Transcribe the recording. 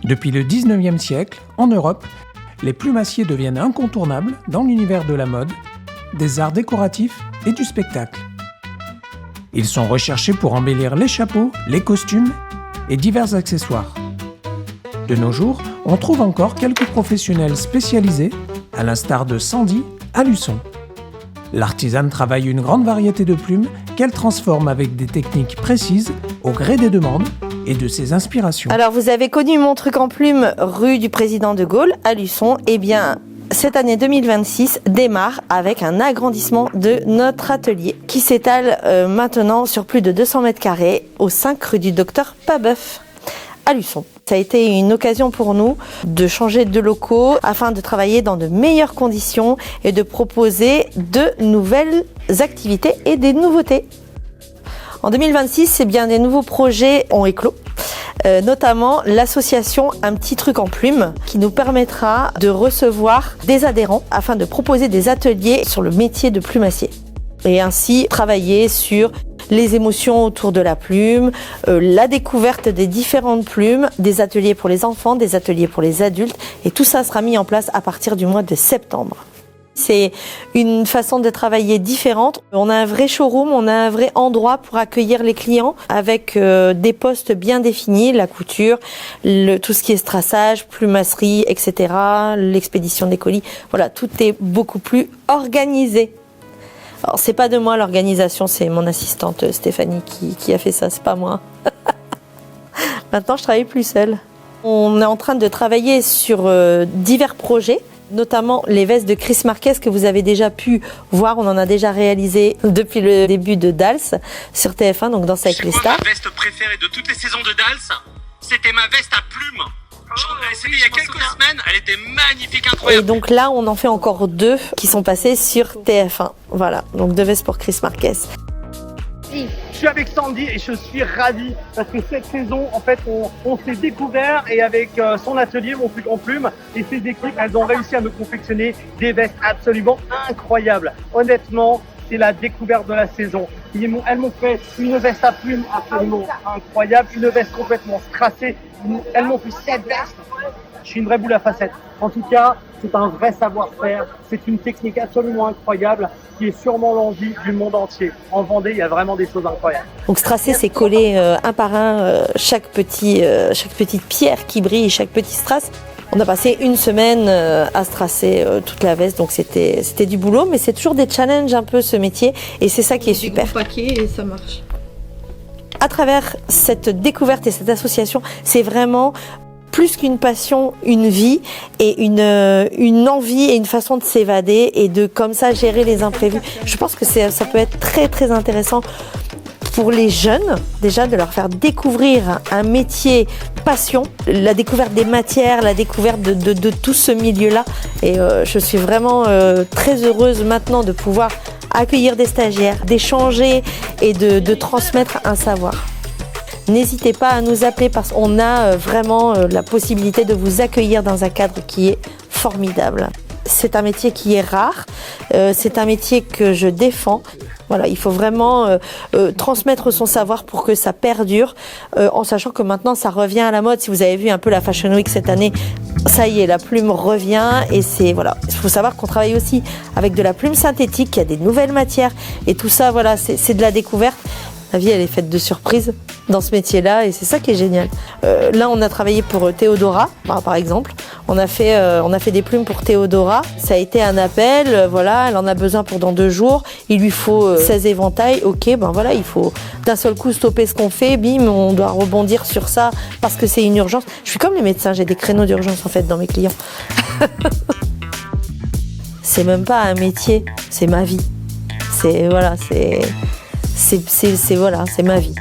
Depuis le 19e siècle, en Europe, les plumassiers deviennent incontournables dans l'univers de la mode, des arts décoratifs et du spectacle. Ils sont recherchés pour embellir les chapeaux, les costumes et divers accessoires. De nos jours, on trouve encore quelques professionnels spécialisés, à l'instar de Sandy à Luçon. L'artisane travaille une grande variété de plumes qu'elle transforme avec des techniques précises au gré des demandes et de ses inspirations. Alors vous avez connu mon truc en plume rue du Président de Gaulle à Luçon. Eh bien, cette année 2026 démarre avec un agrandissement de notre atelier qui s'étale maintenant sur plus de 200 mètres carrés au 5 rue du Docteur Pabeuf à Luçon. Ça a été une occasion pour nous de changer de locaux afin de travailler dans de meilleures conditions et de proposer de nouvelles activités et des nouveautés. En 2026, eh bien, des nouveaux projets ont éclos. Notamment l'association Un petit truc en plume qui nous permettra de recevoir des adhérents afin de proposer des ateliers sur le métier de plumassier et ainsi travailler sur les émotions autour de la plume, la découverte des différentes plumes, des ateliers pour les enfants, des ateliers pour les adultes et tout ça sera mis en place à partir du mois de septembre. C'est une façon de travailler différente. On a un vrai showroom, on a un vrai endroit pour accueillir les clients avec des postes bien définis, la couture, tout ce qui est strassage, plumasserie, etc., l'expédition des colis. Voilà, tout est beaucoup plus organisé. Alors, c'est pas de moi l'organisation, c'est mon assistante Stéphanie qui a fait ça, c'est pas moi. Maintenant, je travaille plus seule. On est en train de travailler sur divers projets, notamment les vestes de Chris Marquez que vous avez déjà pu voir. On en a déjà réalisé depuis le début de Dals sur TF1, donc Danse avec les stars. Ma veste préférée de toutes les saisons de Dals, c'était ma veste à plumes. C'était il y a quelques semaines, elle était magnifique, incroyable. Et donc là, on en fait encore 2 qui sont passés sur TF1. Voilà, donc 2 vestes pour Chris Marquez. Je suis avec Sandy et je suis ravi parce que cette saison, en fait, on s'est découvert et avec son atelier, mon truc en plume, et ses équipes, elles ont réussi à me confectionner des vestes absolument incroyables. Honnêtement, c'est la découverte de la saison. Elles m'ont fait une veste à plumes absolument incroyable, une veste complètement strassée. Elles m'ont fait 7 vestes. Je suis une vraie boule à facettes. En tout cas, c'est un vrai savoir-faire. C'est une technique absolument incroyable qui est sûrement l'envie du monde entier. En Vendée, il y a vraiment des choses incroyables. Donc strasser, c'est coller un par un chaque petite pierre qui brille, chaque petit strass. On a passé une semaine à strasser toute la veste, donc c'était du boulot, mais c'est toujours des challenges un peu ce métier, et c'est ça qui est super. Des gros paquets et ça marche. À travers cette découverte et cette association, c'est vraiment plus qu'une passion, une vie et une envie et une façon de s'évader et de comme ça gérer les imprévus. Je pense que ça peut être très très intéressant pour les jeunes, déjà de leur faire découvrir un métier passion, la découverte des matières, la découverte de tout ce milieu-là. Et je suis vraiment très heureuse maintenant de pouvoir accueillir des stagiaires, d'échanger et de transmettre un savoir. N'hésitez pas à nous appeler parce qu'on a vraiment la possibilité de vous accueillir dans un cadre qui est formidable. C'est un métier qui est rare, c'est un métier que je défends. Voilà, il faut vraiment transmettre son savoir pour que ça perdure, en sachant que maintenant ça revient à la mode. Si vous avez vu un peu la Fashion Week cette année, ça y est, la plume revient et c'est voilà. Il faut savoir qu'on travaille aussi avec de la plume synthétique, il y a des nouvelles matières et tout ça, voilà, c'est de la découverte. La vie, elle est faite de surprises dans ce métier-là et c'est ça qui est génial. Là, on a travaillé pour Théodora, par exemple. On a fait des plumes pour Théodora. Ça a été un appel, voilà, elle en a besoin pour dans 2 jours. Il lui faut 16 éventails. Ok, ben voilà, il faut d'un seul coup stopper ce qu'on fait. Bim, on doit rebondir sur ça parce que c'est une urgence. Je suis comme les médecins, j'ai des créneaux d'urgence en fait dans mes clients. C'est même pas un métier, c'est ma vie. C'est ma vie.